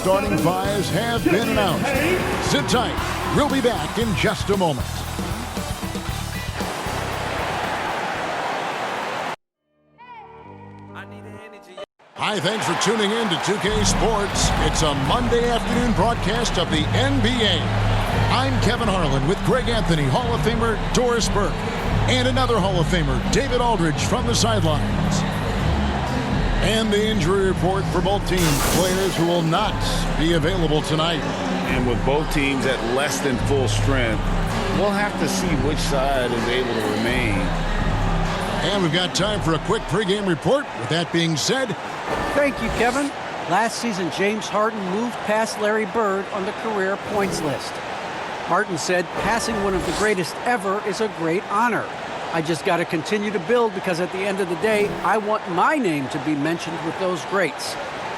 starting fives have been announced. Sit tight. We'll be back in just a moment. Hi, thanks for tuning in to 2K Sports. It's a Monday afternoon broadcast of the NBA. I'm Kevin Harlan with Greg Anthony, Hall of Famer Doris Burke, and another Hall of Famer, David Aldridge, from the sidelines. And the injury report for both teams, players who will not be available tonight. And with both teams at less than full strength, we'll have to see which side is able to remain. And we've got time for a quick pregame report. With that being said, thank you, Kevin. Last season, James Harden moved past Larry Bird on the career points list. Harden said, passing one of the greatest ever is a great honor. I just got to continue to build because at the end of the day, I want my name to be mentioned with those greats.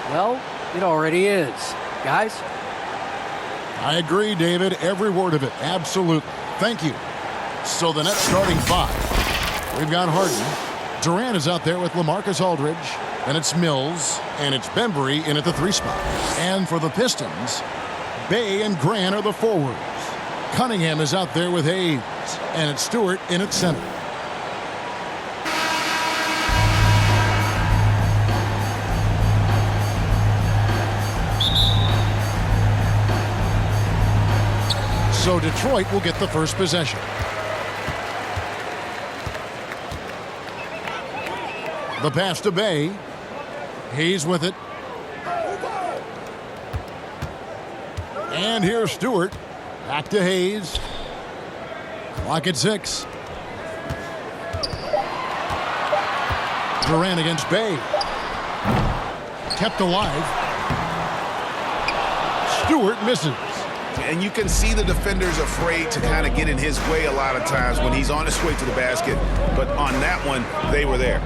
Well, it already is. Guys? I agree, David. Every word of it. Absolutely. Thank you. So the Nets starting five. We've got Harden. Durant is out there with LaMarcus Aldridge. And it's Mills. And it's Bembry in at the 3 spot. And for the Pistons, Bay and Grant are the forwards. Cunningham is out there with Hayes. And it's Stewart in at center. So Detroit will get the first possession. The pass to Bay. Hayes with it. And here's Stewart. Back to Hayes. Clock at 6. Durant against Bay. Kept alive. Stewart misses. And you can see the defenders afraid to kind of get in his way a lot of times when he's on his way to the basket. But on that one, they were there.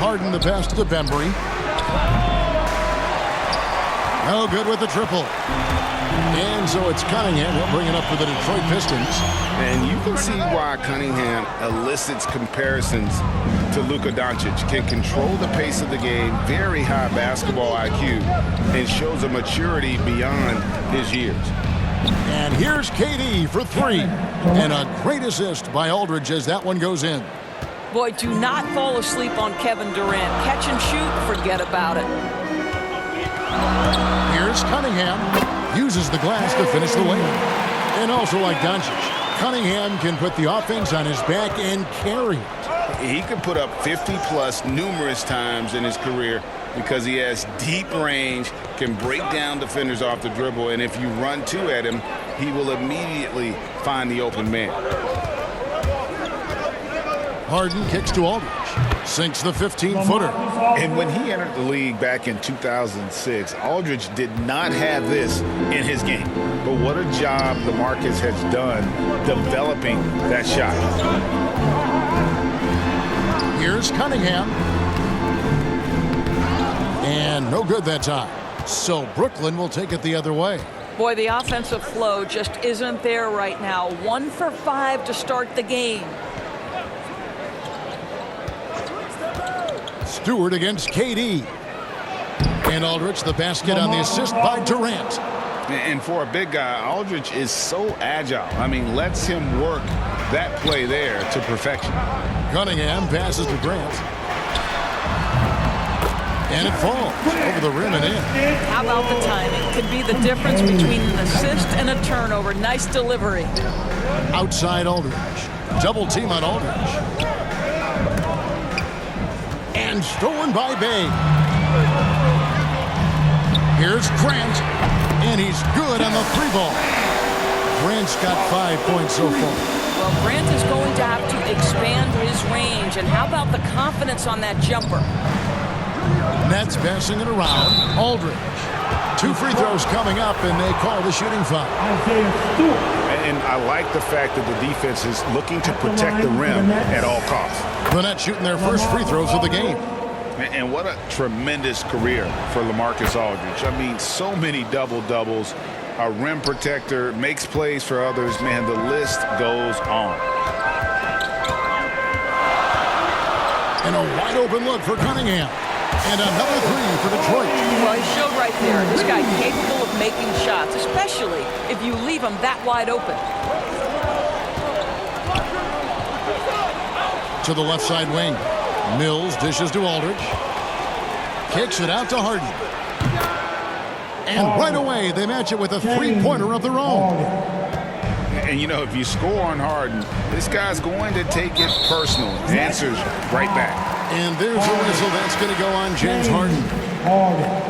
Harden the pass to Bembry. No good with the triple. And so it's Cunningham. He'll bring it up for the Detroit Pistons. And you can see why Cunningham elicits comparisons to Luka Doncic. Can control the pace of the game, very high basketball IQ, and shows a maturity beyond his years. And here's KD for 3. And a great assist by Aldridge as that one goes in. Boy, do not fall asleep on Kevin Durant. Catch and shoot, forget about it. Here's Cunningham. Uses the glass to finish the layup. And also like Doncic, Cunningham can put the offense on his back and carry it. He can put up 50-plus numerous times in his career because he has deep range, can break down defenders off the dribble, and if you run two at him, he will immediately find the open man. Harden kicks to Aldridge. Sinks the 15-footer. And when he entered the league back in 2006, Aldridge did not have this in his game. But what a job LaMarcus has done developing that shot. Here's Cunningham. And no good that time. So Brooklyn will take it the other way. Boy, the offensive flow just isn't there right now. 1 for 5 to start the game. Stewart against KD. And Aldridge, the basket on the assist by Durant. And for a big guy, Aldridge is so agile. I mean, lets him work that play there to perfection. Cunningham passes to Grant. And it falls over the rim and in. How about the timing? Could be the difference between an assist and a turnover. Nice delivery. Outside Aldridge. Double team on Aldridge. And stolen by Bay. Here's Grant. And he's good on the 3-ball. Grant's got 5 points so far. Well, Grant is going to have to expand his range. And how about the confidence on that jumper? Nets passing it around. Aldridge. 2 free throws coming up, and they call the shooting foul. And I like the fact that the defense is looking to protect the rim at all costs. The Nets shooting their first free throws of the game. And what a tremendous career for LaMarcus Aldridge. I mean, so many double-doubles, a rim protector, makes plays for others. Man, the list goes on. And a wide open look for Cunningham. And another three for Detroit. Well, he showed right there. This guy capable of making shots, especially if you leave him that wide open. To the left side wing. Mills dishes to Aldridge. Kicks it out to Harden. And right away, they match it with a three-pointer of their own. And, you know, if you score on Harden, this guy's going to take it personal. Answers right back. And there's a whistle that's going to go on James Harden.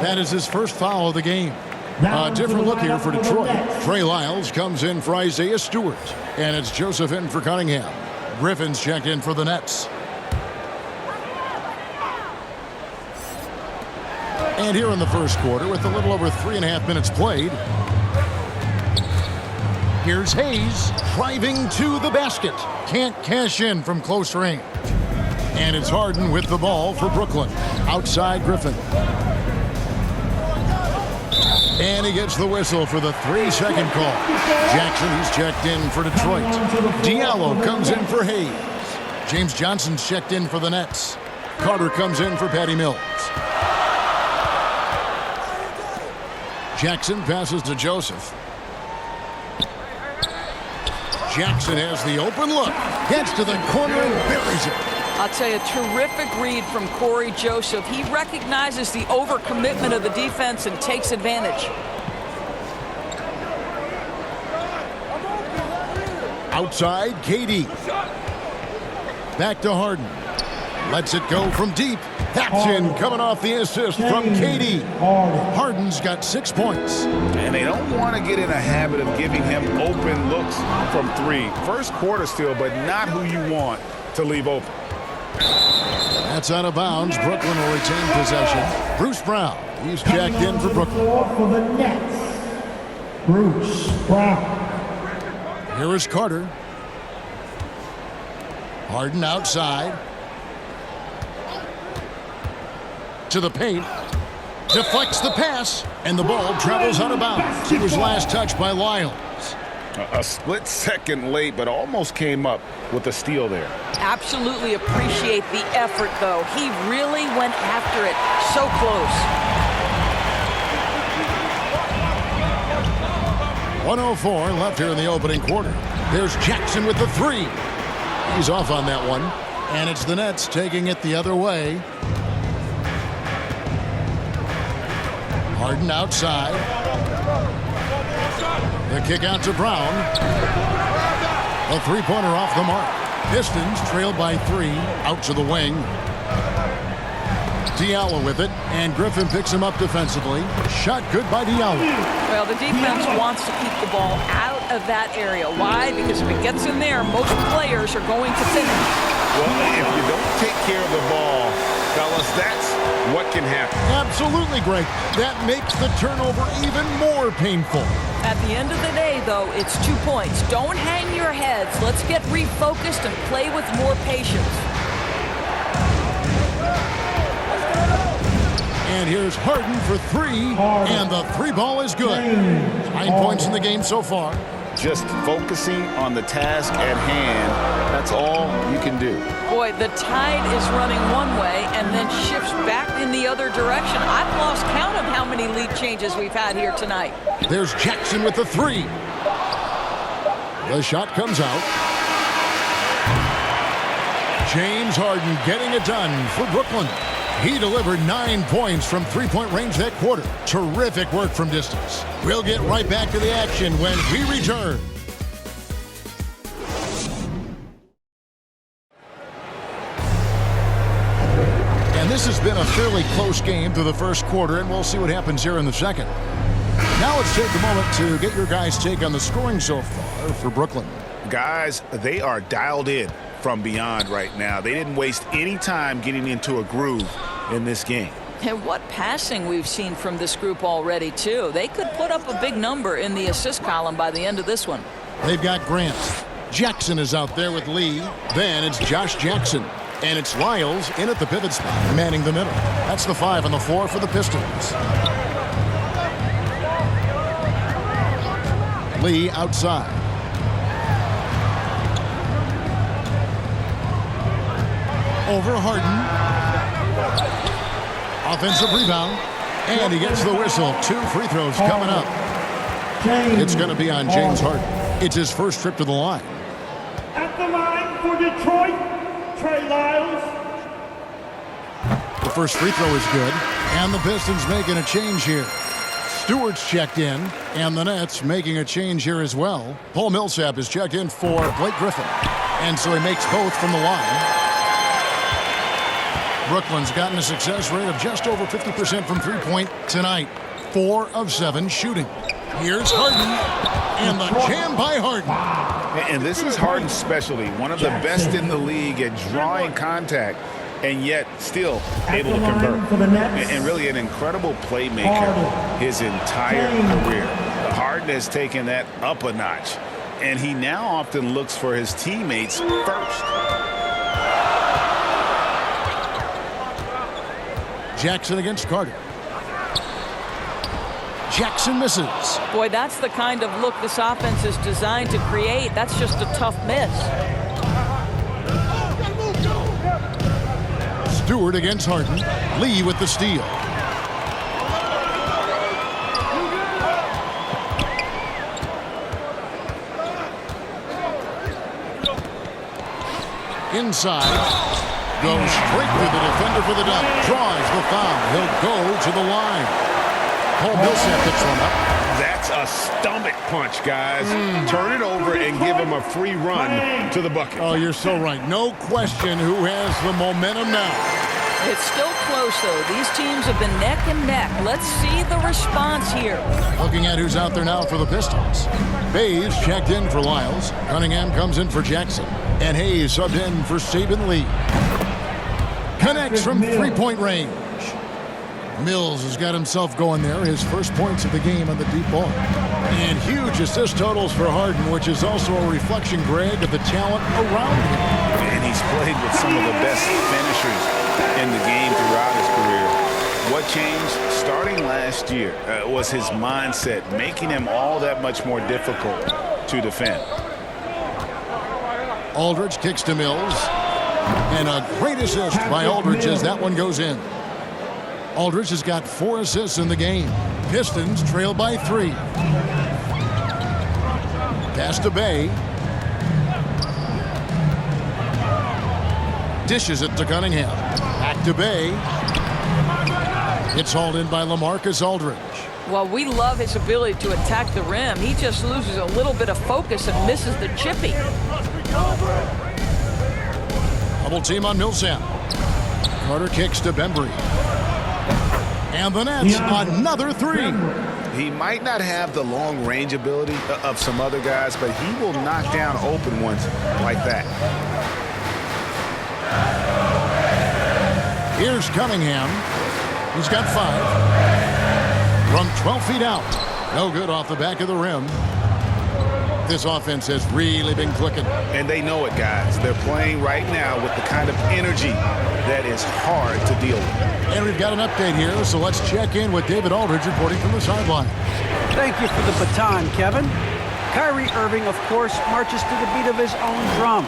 That is his first foul of the game. A different look here for Detroit. Trey Lyles comes in for Isaiah Stewart. And it's Joseph in for Cunningham. Griffin's checked in for the Nets. And here in the first quarter, with a little over 3.5 minutes played, here's Hayes driving to the basket. Can't cash in from close range. And it's Harden with the ball for Brooklyn. Outside Griffin. And he gets the whistle for the 3-second call. Jackson, he's checked in for Detroit. Diallo comes in for Hayes. James Johnson's checked in for the Nets. Carter comes in for Patty Mills. Jackson passes to Joseph. Jackson has the open look. Gets to the corner and buries it. I'll tell you, terrific read from Corey Joseph. He recognizes the overcommitment of the defense and takes advantage. Outside, KD. Back to Harden. Lets it go from deep. That's in, coming off the assist from KD. Harden's got 6 points. And they don't want to get in a habit of giving him open looks from three. First quarter still, but not who you want to leave open. That's out of bounds. Brooklyn will retain possession. Bruce Brown, he's checked in for Brooklyn. For the Nets, Bruce Brown. Here is Carter. Harden outside. To the paint. Deflects the pass. And the ball travels out of bounds. It was last touched by Lyles. A split second late, but almost came up with a steal there. Absolutely appreciate the effort, though. He really went after it. So close. 1:04 left here in the opening quarter. There's Jackson with the three. He's off on that one. And it's the Nets taking it the other way. Harden outside. The kick out to Brown. A three-pointer off the mark. Pistons trailed by 3. Out to the wing. Diallo with it. And Griffin picks him up defensively. Shot good by Diallo. Well, the defense wants to keep the ball out of that area. Why? Because if it gets in there, most players are going to finish. Well, if you don't take care of the ball, fellas, that's what can happen. Absolutely great. That makes the turnover even more painful. At the end of the day, though, it's 2 points. Don't hang your heads. Let's get refocused and play with more patience. And here's Harden for 3. And the 3 ball is good. 9 points in the game so far. Just focusing on the task at hand, that's all you can do. Boy, the tide is running one way and then shifts back in the other direction. I've lost count of how many lead changes we've had here tonight. There's Jackson with the 3. The shot comes out. James Harden getting it done for Brooklyn. He delivered 9 points from three-point range that quarter. Terrific work from distance. We'll get right back to the action when we return. And this has been a fairly close game through the first quarter, and we'll see what happens here in the second. Now let's take a moment to get your guys' take on the scoring so far for Brooklyn. Guys, they are dialed in from beyond right now. They didn't waste any time getting into a groove in this game. And what passing we've seen from this group already, too. They could put up a big number in the assist column by the end of this one. They've got Grant. Jackson is out there with Lee. Then it's Josh Jackson. And it's Lyles in at the pivot spot, manning the middle. That's the 5 on the floor for the Pistons. Lee outside. Over Harden. Offensive rebound. And he gets the whistle. 2 free throws coming up. It's going to be on James Harden. It's his first trip to the line. At the line for Detroit, Trey Lyles. The first free throw is good. And the Pistons making a change here. Stewart's checked in. And the Nets making a change here as well. Paul Millsap is checked in for Blake Griffin. And so he makes both from the line. Brooklyn's gotten a success rate of just over 50% from three-point tonight. 4 of 7 shooting. Here's Harden, and the jam by Harden. And this is Harden's specialty, one of the best in the league at drawing contact, and yet still able to convert. And really an incredible playmaker his entire career. Harden has taken that up a notch, and he now often looks for his teammates first. Jackson against Carter. Jackson misses. Boy, that's the kind of look this offense is designed to create. That's just a tough miss. Stewart against Harden. Lee with the steal. Inside. Goes straight to the defender for the dunk. Draws the foul. He'll go to the line. Paul Millsap picks one up. That's a stomach punch, guys. Turn it over and give him a free run to the bucket. Oh, you're so right. No question who has the momentum now. It's still close, though. These teams have been neck and neck. Let's see the response here. Looking at who's out there now for the Pistons. Bays checked in for Lyles. Cunningham comes in for Jackson. And Hayes subbed in for Saban Lee. Connects from three-point range. Mills has got himself going there. His first points of the game on the deep ball. And huge assist totals for Harden, which is also a reflection, Greg, of the talent around him. And he's played with some of the best finishers in the game throughout his career. What changed starting last year was his mindset, making him all that much more difficult to defend. Aldridge kicks to Mills. And a great assist by Aldridge as that one goes in. Aldridge has got 4 assists in the game. Pistons trail by 3. Pass to Bay. Dishes it to Cunningham. Back to Bay. It's hauled in by LaMarcus Aldridge. Well, we love his ability to attack the rim. He just loses a little bit of focus and misses the chippy. Double team on Millsap. Carter kicks to Bembry. And the Nets, another 3. He might not have the long range ability of some other guys, but he will knock down open ones like that. Here's Cunningham. He's got 5. From 12 feet out. No good off the back of the rim. This offense has really been clicking. And they know it, guys. They're playing right now with the kind of energy that is hard to deal with. And we've got an update here, so let's check in with David Aldridge reporting from the sideline. Thank you for the baton, Kevin. Kyrie Irving, of course, marches to the beat of his own drum.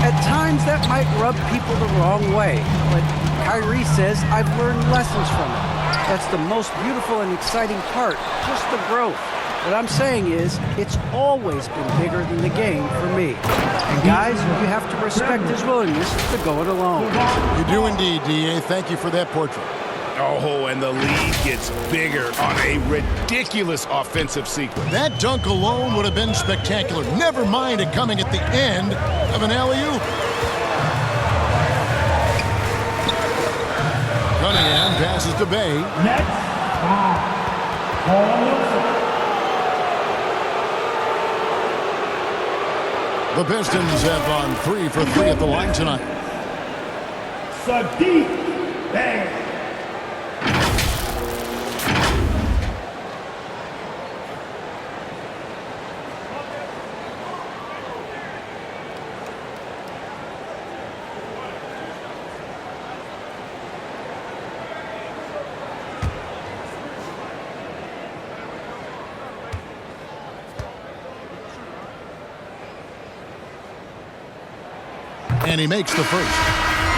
At times, that might rub people the wrong way, but Kyrie says, I've learned lessons from it. That's the most beautiful and exciting part, just the growth. What I'm saying is, it's always been bigger than the game for me. And guys, you have to respect his willingness to go it alone. You do indeed, D.A. Thank you for that portrait. Oh, and the lead gets bigger on a ridiculous offensive sequence. That dunk alone would have been spectacular. Never mind it coming at the end of an alley-oop. Cunningham passes to Bay. Next, Paul Millsap. The Pistons have gone 3 for 3 at the line tonight. Sadiq Bey. And he makes the first.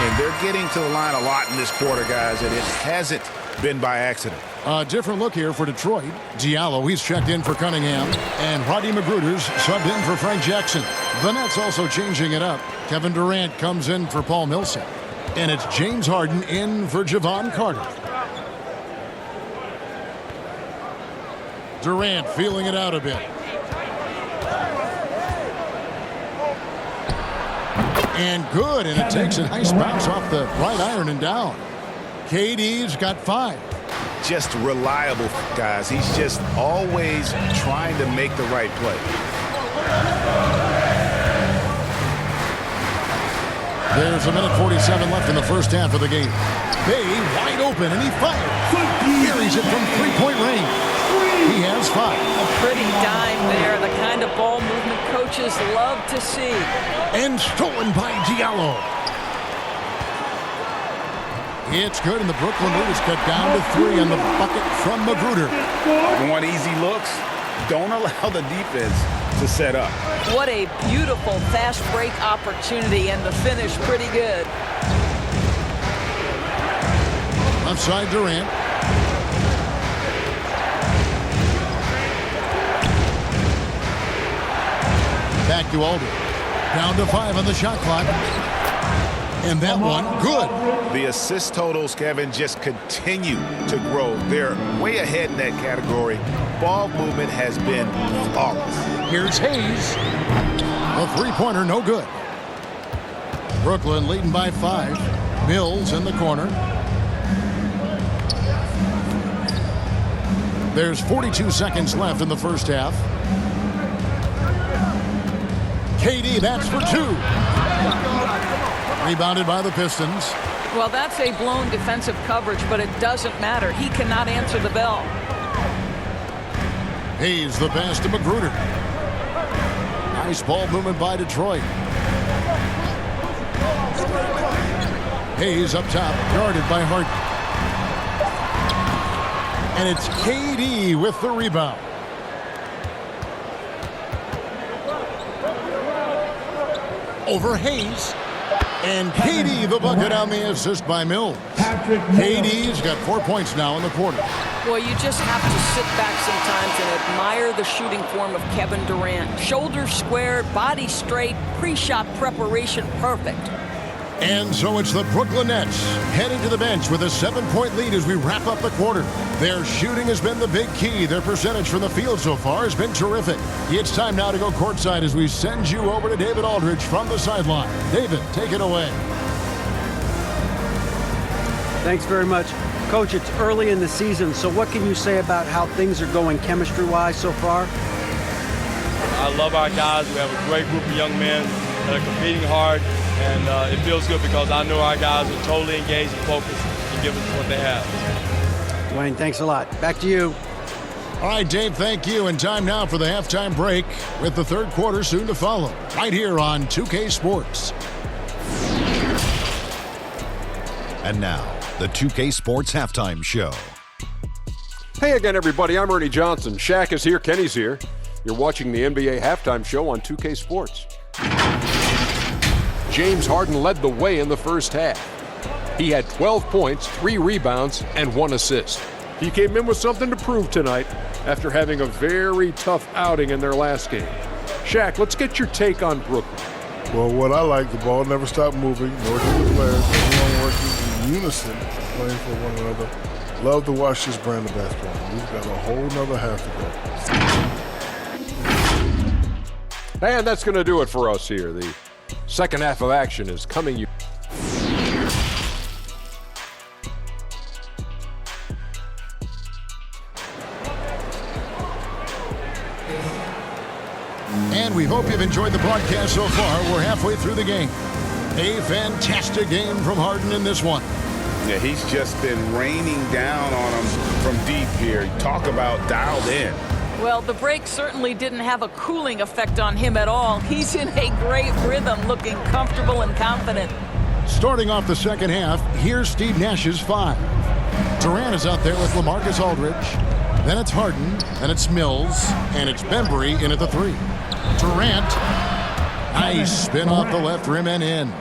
And they're getting to the line a lot in this quarter, guys, and it hasn't been by accident. A different look here for Detroit. Diallo, he's checked in for Cunningham. And Rodney Magruder's subbed in for Frank Jackson. The Nets also changing it up. Kevin Durant comes in for Paul Millsap. And it's James Harden in for Javon Carter. Durant feeling it out a bit. And good, and it takes a nice bounce off the right iron and down. KD's got 5. Just reliable, guys. He's just always trying to make the right play. There's a minute 47 left in the first half of the game. Bay wide open, and he fires. Carries it from three-point range. He has 5. A pretty dime there, the kind of ball movement coaches love to see. And stolen by Diallo. It's good, and the Brooklyn Nets cut down to 3 on the bucket from Magruder. Want easy looks? Don't allow the defense to set up. What a beautiful fast break opportunity, and the finish pretty good. Left side Durant. Back to Aldridge. Down to 5 on the shot clock. And that one, good. The assist totals, Kevin, just continue to grow. They're way ahead in that category. Ball movement has been flawless. Here's Hayes. A three-pointer, no good. Brooklyn leading by 5. Mills in the corner. There's 42 seconds left in the first half. KD, that's for 2. Rebounded by the Pistons. Well, that's a blown defensive coverage, but it doesn't matter. He cannot answer the bell. Hayes the pass to Magruder. Nice ball movement by Detroit. Hayes up top, guarded by Harden. And it's KD with the rebound. Over Hayes. And KD the bucket on the assist by Mills. KD's got 4 points now in the quarter. Boy, you just have to sit back sometimes and admire the shooting form of Kevin Durant. Shoulders squared, body straight, pre-shot preparation perfect. And so it's the Brooklyn Nets heading to the bench with a 7-point lead as we wrap up the quarter. Their shooting has been the big key. Their percentage from the field so far has been terrific. It's time now to go courtside as we send you over to David Aldridge from the sideline. David, take it away. Thanks very much. Coach, it's early in the season, so what can you say about how things are going chemistry-wise so far? I love our guys. We have a great group of young men that are competing hard. And it feels good because I know our guys are totally engaged and focused and giving us what they have. Wayne, thanks a lot. Back to you. All right, Dave, thank you. And time now for the halftime break with the third quarter soon to follow. Right here on 2K Sports. And now, the 2K Sports Halftime Show. Hey again, everybody. I'm Ernie Johnson. Shaq is here. Kenny's here. You're watching the NBA Halftime Show on 2K Sports. James Harden led the way in the first half. He had 12 points, 3 rebounds, and 1 assist. He came in with something to prove tonight after having a very tough outing in their last game. Shaq, let's get your take on Brooklyn. Well, what I like, the ball never stopped moving, nor did the players. Everyone working in unison, playing for one another. Love to watch this brand of basketball. We've got a whole nother half to go. And that's going to do it for us here. The second half of action is coming you. And we hope you've enjoyed the broadcast so far. We're halfway through the game. A fantastic game from Harden in this one. Yeah, he's just been raining down on him from deep here. Talk about dialed in. Well, the break certainly didn't have a cooling effect on him at all. He's in a great rhythm, looking comfortable and confident. Starting off the second half, here's Steve Nash's 5. Durant is out there with LaMarcus Aldridge. Then it's Harden, then it's Mills, and it's Bembry in at the 3. Durant, nice spin off the left rim and in.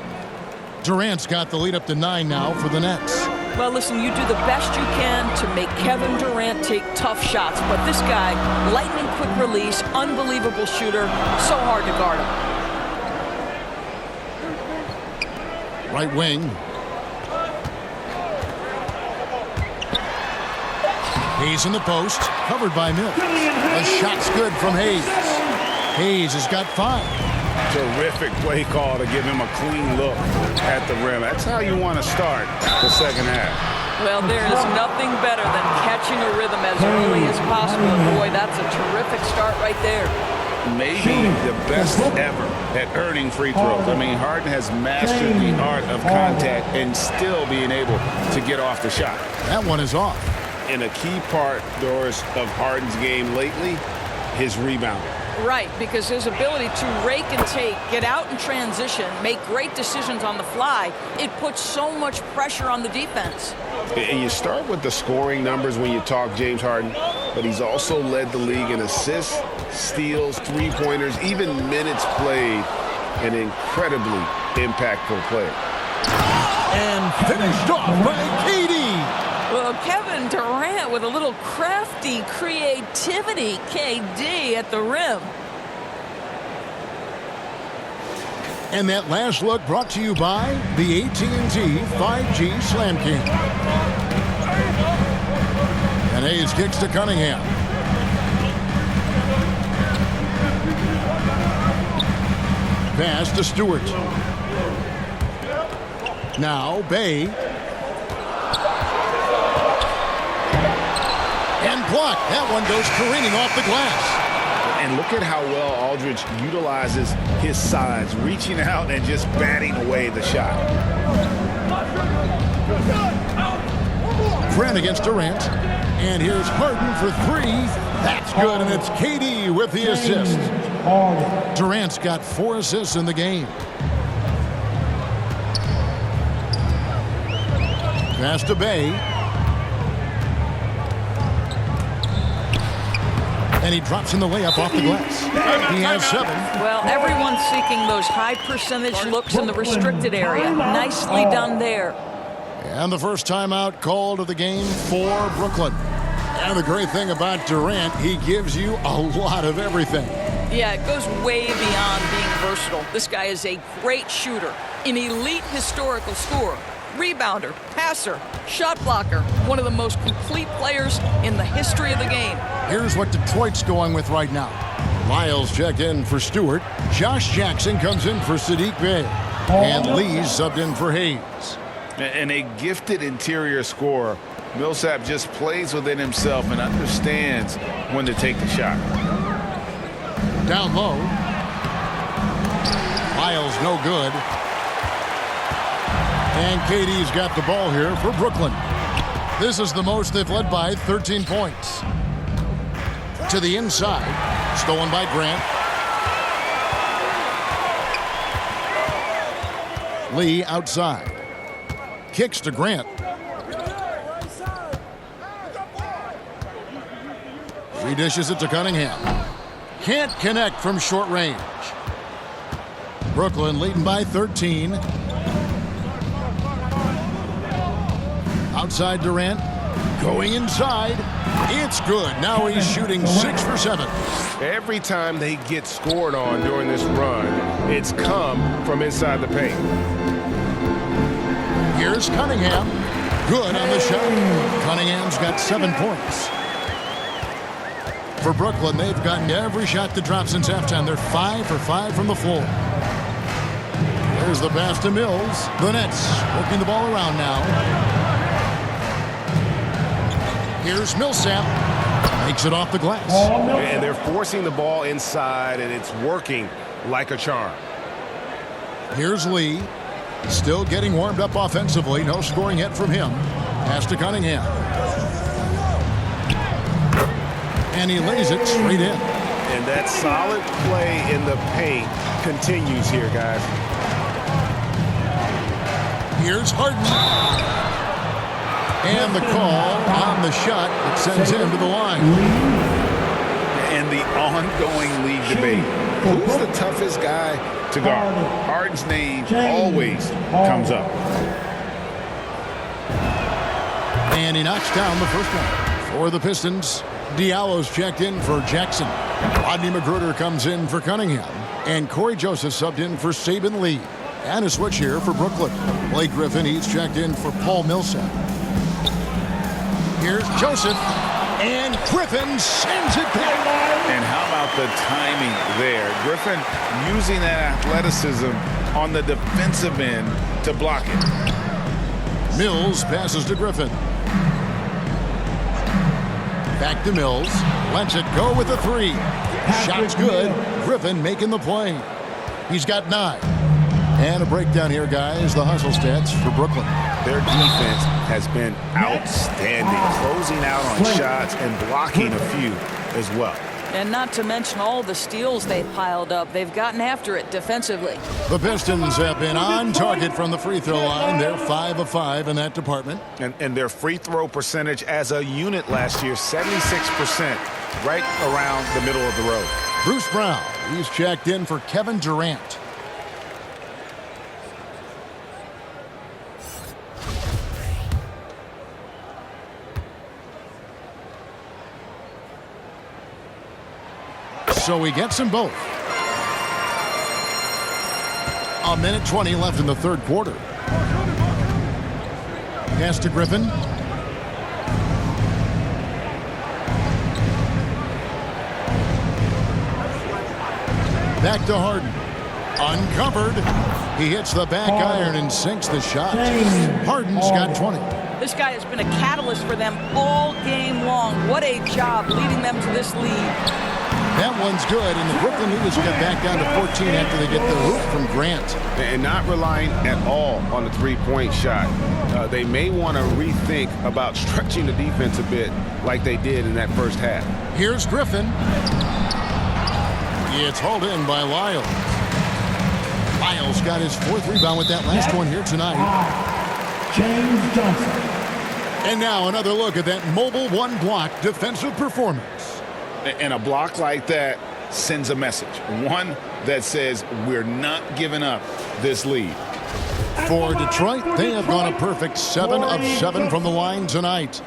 Durant's got the lead up to 9 now for the Nets. Well, listen, you do the best you can to make Kevin Durant take tough shots, but this guy, lightning quick release, unbelievable shooter, so hard to guard him. Right wing. Hayes in the post, covered by Mills. The shot's good from Hayes. Hayes has got 5. Terrific play call to give him a clean look at the rim. That's how you want to start the second half. Well, there is nothing better than catching a rhythm as early as possible. And boy, that's a terrific start right there. Maybe the best ever at earning free throws. I mean, Harden has mastered the art of contact and still being able to get off the shot. That one is off. And a key part, Doris, of Harden's game lately, his rebounding. Right, because his ability to rake and take, get out in transition, make great decisions on the fly, it puts so much pressure on the defense. And you start with the scoring numbers when you talk James Harden, but he's also led the league in assists, steals, three-pointers, even minutes played. An incredibly impactful player. And finished off by KD. Well, Kevin Durant with a little crafty creativity, KD at the rim. And that last look brought to you by the AT&T 5G Slam King. And Hayes kicks to Cunningham. Pass to Stewart. Now Bay. And blocked. That one goes careening off the glass. And look at how well Aldridge utilizes his size, reaching out and just batting away the shot. Grant against Durant. And here's Harden for 3. That's good, and it's KD with the assist. Durant's got 4 assists in the game. Pass to Bay. And he drops in the layup off the glass. He has 7. Well, everyone's seeking those high percentage looks in the restricted area. Nicely done there. And the first timeout called of the game for Brooklyn. And the great thing about Durant, he gives you a lot of everything. Yeah, it goes way beyond being versatile. This guy is a great shooter, an elite historical scorer, rebounder, passer, shot blocker, one of the most complete players in the history of the game. Here's what Detroit's going with right now. Miles checked in for Stewart. Josh Jackson comes in for Sadiq Bey. And Lee's subbed in for Hayes. And a gifted interior scorer, Millsap just plays within himself and understands when to take the shot. Down low. Miles no good. And KD's got the ball here for Brooklyn. This is the most they've led by 13 points. To the inside. Stolen by Grant. Lee outside. Kicks to Grant. He dishes it to Cunningham. Can't connect from short range. Brooklyn leading by 13. Outside Durant. Going inside. It's good. Now he's shooting 6 for 7. Every time they get scored on during this run, it's come from inside the paint. Here's Cunningham. Good on the shot. Cunningham's got 7 points. For Brooklyn, they've gotten every shot to drop since halftime. They're 5 for 5 from the floor. There's the pass to Mills. The Nets working the ball around now. Here's Millsap. Makes it off the glass. And they're forcing the ball inside, and it's working like a charm. Here's Lee. Still getting warmed up offensively. No scoring yet from him. Pass to Cunningham. And he lays it straight in. And that solid play in the paint continues here, guys. Here's Harden. And the call on the shot that sends him to the line. And the ongoing league debate. Who's the toughest guy to guard? Harden's name always comes up. And he knocks down the first one. For the Pistons, Diallo's checked in for Jackson. Rodney McGruder comes in for Cunningham. And Corey Joseph subbed in for Saban Lee. And a switch here for Brooklyn. Blake Griffin, he's checked in for Paul Millsap. Here's Joseph. And Griffin sends it back. And how about the timing there? Griffin using that athleticism on the defensive end to block it. Mills passes to Griffin. Back to Mills. Lets it go with a three. Shot's good. Griffin making the play. He's got 9. And a breakdown here, guys. The hustle stats for Brooklyn. Their defense has been outstanding, closing out on shots and blocking a few as well. And not to mention all the steals they've piled up. They've gotten after it defensively. The Pistons have been on target from the free throw line. They're 5 of 5 in that department. And their free throw percentage as a unit last year, 76%, right around the middle of the road. Bruce Brown, he's checked in for Kevin Durant. So he gets them both. 1:20 left in the third quarter. Pass to Griffin. Back to Harden. Uncovered. He hits the back iron and sinks the shot. Harden's got 20. This guy has been a catalyst for them all game long. What a job leading them to this lead. That one's good, and the Brooklyn News get back down to 14 after they get the hoop from Grant. And not relying at all on the three-point shot. They may want to rethink about stretching the defense a bit like they did in that first half. Here's Griffin. It's hauled in by Lyles. Lyles got his 4th rebound with that last one here tonight. James Johnson. And now another look at that mobile one-block defensive performance. And a block like that sends a message. One that says we're not giving up this lead. For Detroit, they have gone a perfect 7 of 7 from the line tonight.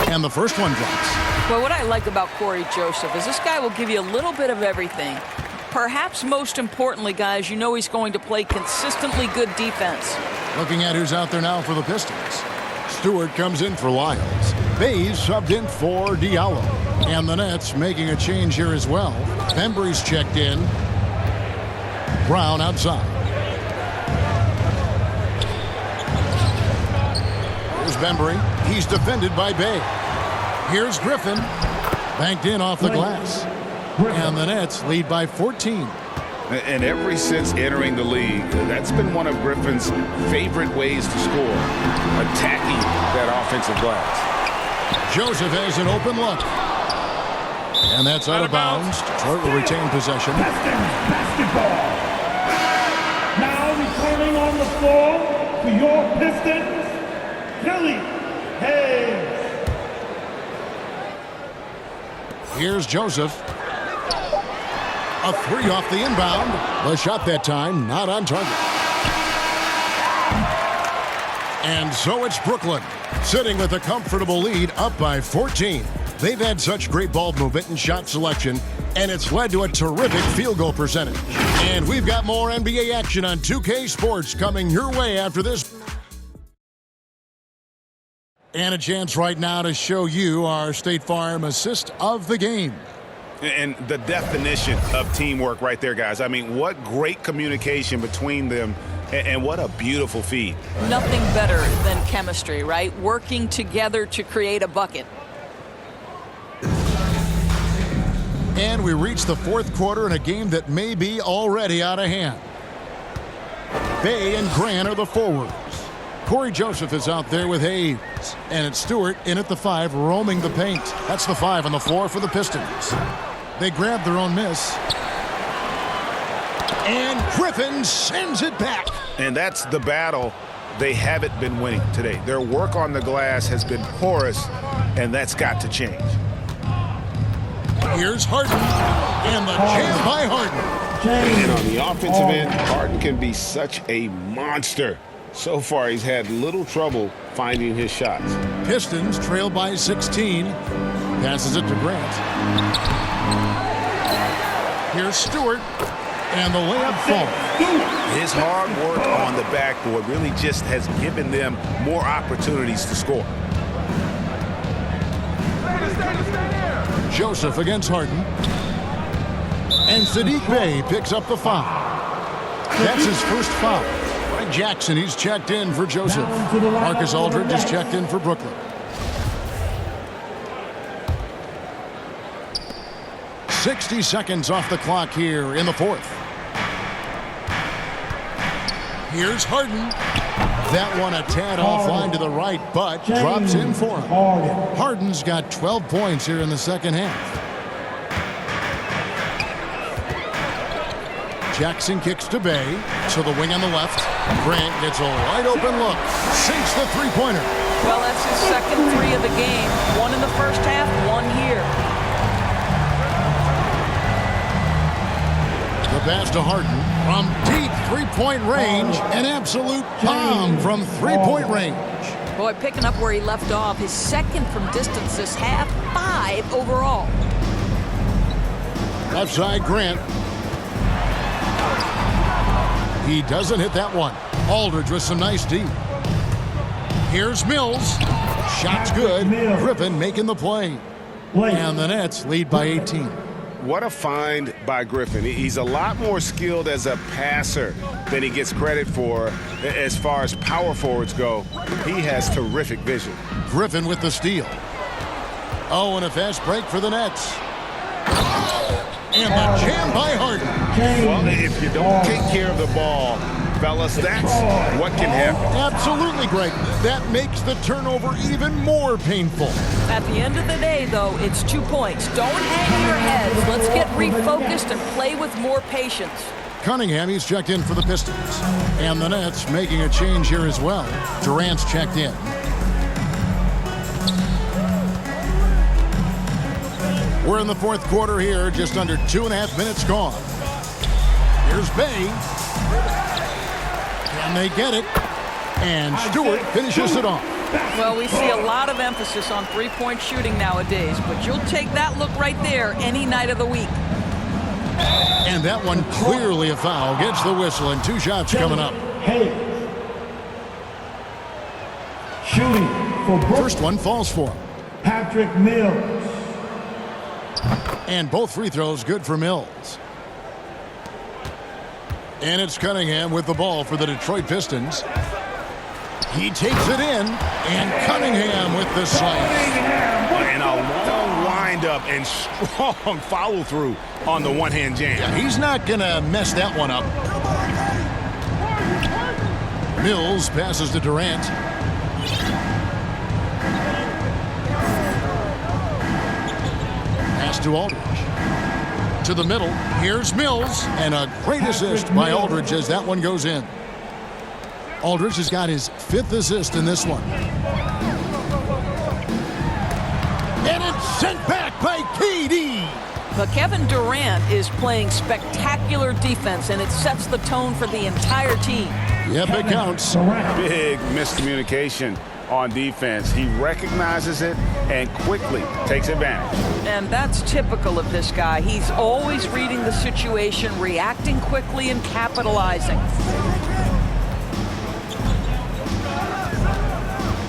And the first one drops. Well, what I like about Corey Joseph is this guy will give you a little bit of everything. Perhaps most importantly, guys, you know he's going to play consistently good defense. Looking at who's out there now for the Pistons. Stewart comes in for Lyles. Bays subbed in for Diallo. And the Nets making a change here as well. Bembry's checked in. Brown outside. Here's Bembry. He's defended by Bay. Here's Griffin. Banked in off the glass. And the Nets lead by 14. And ever since entering the league, that's been one of Griffin's favorite ways to score, attacking that offensive glass. Joseph has an open look. And that's out of bounds. Detroit will retain possession. Basketball. Now returning on the floor for your Pistons, Billy Hayes. Here's Joseph. A 3 off the inbound. The shot that time not on target. And so it's Brooklyn, sitting with a comfortable lead up by 14. They've had such great ball movement and shot selection, and it's led to a terrific field goal percentage. And we've got more NBA action on 2K Sports coming your way after this. And a chance right now to show you our State Farm assist of the game. And the definition of teamwork right there, guys. I mean, what great communication between them, and what a beautiful feed. Nothing better than chemistry, right? Working together to create a bucket. And we reach the fourth quarter in a game that may be already out of hand. Bay and Grant are the forwards. Corey Joseph is out there with Hayes. And it's Stewart in at the 5, roaming the paint. That's the 5 on the floor for the Pistons. They grab their own miss. And Griffin sends it back. And that's the battle they haven't been winning today. Their work on the glass has been porous, and that's got to change. Here's Harden. And the jam by Harden. And on the offensive end, Harden can be such a monster So far, he's had little trouble finding his shots. Pistons trail by 16. Passes it to Grant. Here's Stewart. And the layup falls. His hard work on the backboard really just has given them more opportunities to score. Joseph against Harden. And Sadiq Bey picks up the foul. That's his first foul. Greg Jackson, he's checked in for Joseph. Marcus Aldridge is checked in for Brooklyn. 60 seconds off the clock here in the fourth. Here's Harden. That one a tad offline to the right, but drops in for him. Harden's got 12 points here in the second half. Jackson kicks to Bey, to the wing on the left. Grant gets a wide open look. Sinks the three-pointer. Well, that's his second three of the game. One in the first half, one here. The pass to Harden from deep three-point range. An absolute bomb from three-point range. Boy, picking up where he left off. His second from distance this half, 5 overall. Left side, Grant. He doesn't hit that one. Aldridge with some nice D. Here's Mills. Shot's good. Griffin making the play. And the Nets lead by 18. What a find by Griffin. He's a lot more skilled as a passer than he gets credit for as far as power forwards go. He has terrific vision. Griffin with the steal. Oh, and a fast break for the Nets. And the jam by Harden. Well, if you don't take care of the ball, fellas, that's what can happen. Absolutely, Greg. That makes the turnover even more painful. At the end of the day, though, it's 2 points. Don't hang your heads. Let's get refocused and play with more patience. Cunningham, he's checked in for the Pistons. And the Nets making a change here as well. Durant's checked in. We're in the fourth quarter here, just under 2.5 minutes gone. Here's Bey. Can they get it? And Stewart finishes it off. Well, we see a lot of emphasis on three-point shooting nowadays, but you'll take that look right there any night of the week. And that one clearly a foul. Gets the whistle, and 2 shots coming up. Shooting for Brooklyn. First one falls for him. Patrick Mills. And both free throws good for Mills. And it's Cunningham with the ball for the Detroit Pistons. He takes it in, and Cunningham with the slash. And a long windup and strong follow-through on the one-hand jam. Yeah, he's not going to mess that one up. Mills passes to Durant. Pass to Aldridge. To the middle. Here's Mills. And a great assist by Aldridge as that one goes in. Aldridge has got his 5th assist in this one. And it's sent back by KD. But Kevin Durant is playing spectacular defense, and it sets the tone for the entire team. Yep, it counts. Big miscommunication on defense. He recognizes it and quickly takes advantage. And that's typical of this guy. He's always reading the situation, reacting quickly, and capitalizing.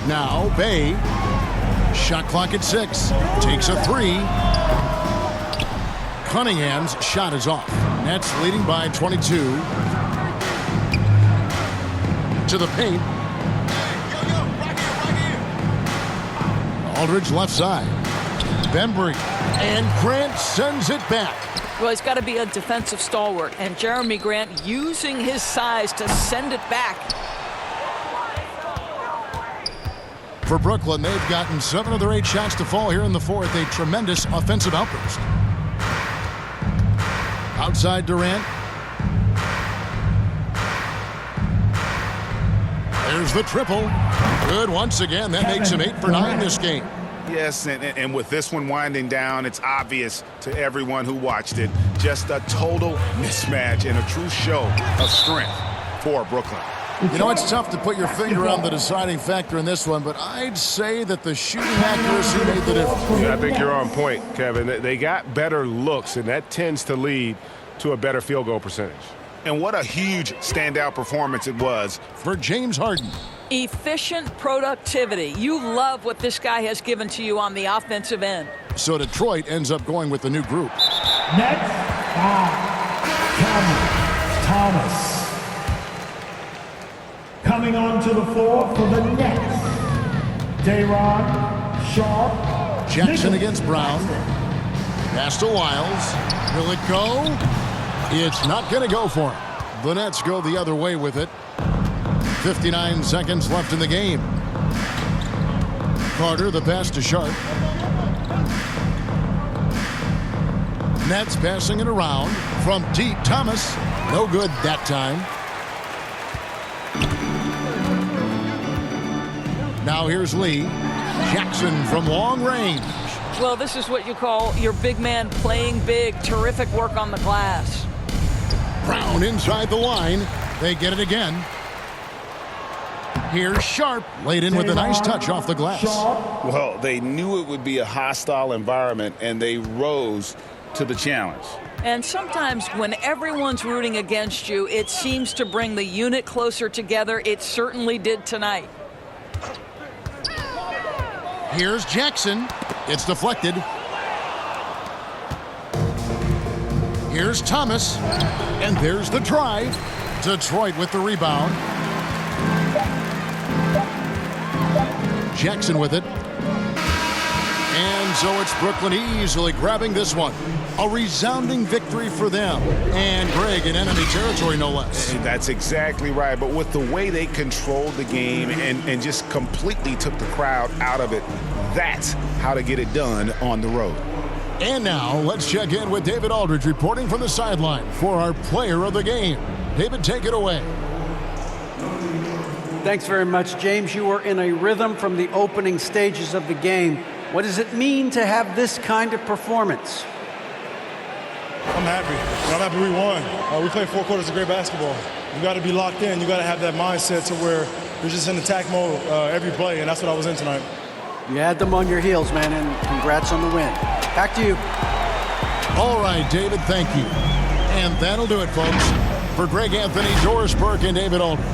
Now, Bey. Shot clock at 6. Takes a 3. Cunningham's shot is off. Nets leading by 22. To the paint. Aldridge left side. Bembry. And Grant sends it back. Well, he's got to be a defensive stalwart. And Jeremy Grant using his size to send it back. For Brooklyn, they've gotten 7 of their 8 shots to fall here in the fourth. A tremendous offensive outburst. Outside Durant. There's the triple. Good once again. That makes him 8 for 9 this game. Yes, and with this one winding down, it's obvious to everyone who watched it. Just a total mismatch and a true show of strength for Brooklyn. You know, it's tough to put your finger on the deciding factor in this one, but I'd say that the shooting accuracy made the difference. Yeah, I think you're on point, Kevin. They got better looks, and that tends to lead to a better field goal percentage. And what a huge standout performance it was For James Harden. Efficient productivity. You love what this guy has given to you on the offensive end. So Detroit ends up going with the new group. Next, Cameron Thomas. Coming onto the floor for the Nets, Day'Ron Sharp. Jackson against Brown. Pass to Wiles. Will it go? It's not going to go for him. The Nets go the other way with it. 59 seconds left in the game. Carter, the pass to Sharp. Nets passing it around from deep. Thomas, no good that time. Now here's Lee. Jackson from long range. Well, this is what you call your big man playing big. Terrific work on the glass. Brown inside the line. They get it again. Here's Sharp, laid in with a nice touch off the glass. Well, they knew it would be a hostile environment, and they rose to the challenge. And sometimes when everyone's rooting against you, it seems to bring the unit closer together. It certainly did tonight. Here's Jackson. It's deflected. Here's Thomas. And there's the drive. Detroit with the rebound. Jackson with it. And so it's Brooklyn easily grabbing this one. A resounding victory for them. And Greg in enemy territory, no less. That's exactly right. But with the way they controlled the game and just completely took the crowd out of it, that's how to get it done on the road. And now let's check in with David Aldridge reporting from the sideline for our player of the game. David, take it away. Thanks very much, James. You were in a rhythm from the opening stages of the game. What does it mean to have this kind of performance? I'm happy. I'm happy we won. We played 4 quarters of great basketball. You got to be locked in. You got to have that mindset to where you're just in attack mode every play, and that's what I was in tonight. You had them on your heels, man, and congrats on the win. Back to you. All right, David, thank you. And that'll do it, folks. For Greg Anthony, Doris Burke, and David Aldridge,